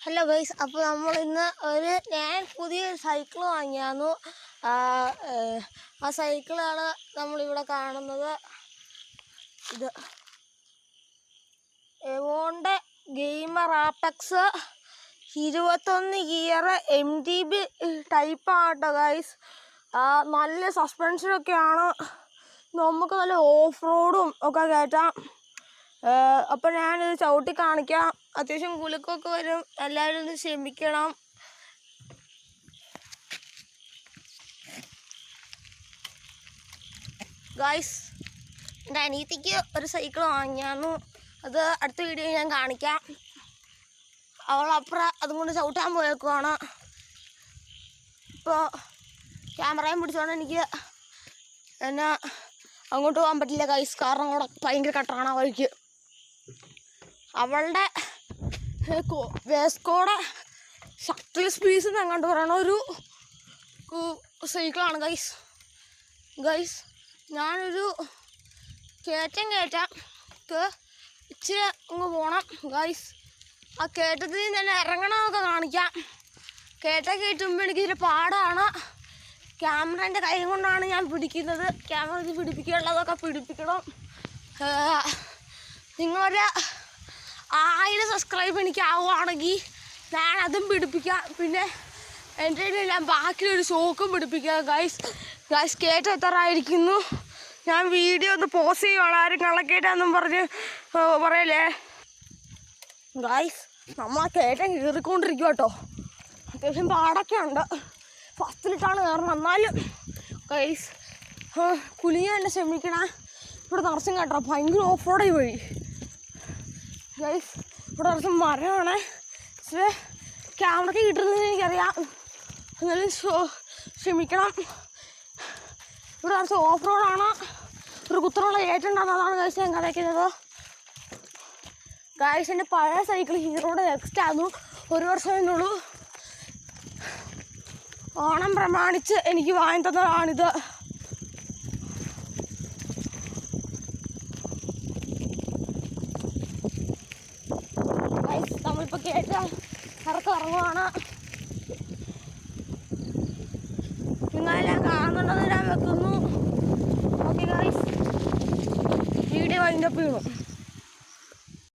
Hello guys, അപ്പോൾ നമ്മൾ ഇന്ന് ഞാൻ പുതിയ സൈക്കിൾ വാങ്ങിയായിരുന്നു. ആ സൈക്കിളാണ് നമ്മളിവിടെ കാണുന്നത്. ഇത് എവോൻ്റെ ഗെയിമർ ആപെക്സ് 21 ഗിയർ MTB ടൈപ്പാണ് കേട്ടോ ഗൈസ്. നല്ല സസ്പെൻഷനൊക്കെയാണ്, നമുക്ക് നല്ല ഓഫ് റോഡും ഒക്കെ കയറ്റാം. അപ്പോൾ ഞാനിത് ചവിട്ടി കാണിക്കാം. അത്യാവശ്യം കുലുക്കമൊക്കെ വരും, എല്ലാവരും ഒന്ന് ക്ഷമിക്കണം. ഗൈസ്, എൻ്റെ അനിയത്തിക്ക് ഒരു സൈക്കിൾ വാങ്ങിയായിരുന്നു. അത് അടുത്ത വീഡിയോ ഞാൻ കാണിക്കാം. അവളപ്പുറം അതും കൊണ്ട് ചവിട്ടാൻ പോയേക്കുവാണ്. ഇപ്പോൾ ക്യാമറയും പിടിച്ചോണ്ട് എനിക്ക് എന്നെ അങ്ങോട്ട് പോകാൻ പറ്റില്ല ഗൈസ്, കാരണം അവിടെ ഭയങ്കര കട്ടറാണ് ആ വഴിക്ക്. അവളുടെ വേസ്കോടെ ശക്തി സ്പീസ് എങ്ങാണ്ട് പറയണ ഒരു സൈക്കിളാണ് ഗൈസ്. ഞാനൊരു കയറ്റം ഇച്ചിരി അങ്ങ് പോകണം ഗൈസ്. ആ കയറ്റത്തിൽ തന്നെ ഇറങ്ങണമെന്നൊക്കെ കാണിക്കാം. കയറ്റം കയറ്റുമ്പോൾ എനിക്കിതിൽ പാടാണ്. ക്യാമറേൻ്റെ കൈ കൊണ്ടാണ് ഞാൻ പിടിക്കുന്നത്. ക്യാമറ ഇത് പിടിപ്പിക്കാനുള്ളതൊക്കെ പിടിപ്പിക്കണം. നിങ്ങളൊരു 1000 സബ്സ്ക്രൈബ് എനിക്ക് ആവുകയാണെങ്കിൽ ഞാൻ അതും പിടിപ്പിക്കാം. പിന്നെ എൻ്റെ ഞാൻ ബാക്കിയൊരു ഷോക്കും പിടിപ്പിക്കാം ഗൈസ്. കയറ്റം എത്താറായിരിക്കുന്നു. ഞാൻ വീഡിയോ ഒന്ന് പോസ് ചെയ്യുവാണ്, ആരും കള്ളക്കേറ്റാന്നും പറഞ്ഞ് പറയല്ലേ ഗൈസ്. നമ്മൾ ആ കയറ്റം കയറിക്കൊണ്ടിരിക്കും കേട്ടോ. അത്യാവശ്യം പാടൊക്കെ ഉണ്ട്. ഫസ്റ്റിലിട്ടാണ് കയറണം. എന്നാലും ഗൈസ് കുലിഞ്ഞ തന്നെ ക്ഷമിക്കണേ. ഇവിടെ നിറച്ചും കേട്ടോ ഭയങ്കര ഓഫ് റോഡായി വഴി ഗൈസ്. ഇവിടെ നിറച്ചും മരമാണ്. പക്ഷേ ക്യാമറയ്ക്ക് കിട്ടുന്നതെന്ന് എനിക്കറിയാം, എന്നാലും ക്ഷമിക്കണം. ഇവിടെ നിറച്ച് ഓഫ് റോഡാണ്. ഒരു കുത്തനുള്ള ഏറ്റുണ്ടാകുന്നതാണ് ഗൈസ് ഞാൻ കളിക്കുന്നത്. ഗൈസ്, എൻ്റെ പഴയ സൈക്കിൾ ഹീറോയുടെ നെക്സ്റ്റ് ആയിരുന്നു. 1 വർഷമേയുള്ളൂ. ഓണം പ്രമാണിച്ച് എനിക്ക് വാങ്ങി തന്നതാണിത്. നമ്മളിപ്പോൾ കയറ്റാൻ ഇറങ്ങുവാണ്. നിങ്ങളെല്ലാം കാണുന്നുണ്ടെന്ന് ഞാൻ വെക്കുന്നു. ഓക്കെ ഗൈസ്, വീഡിയോ വൈൻഡപ്പ് ചെയ്യണം.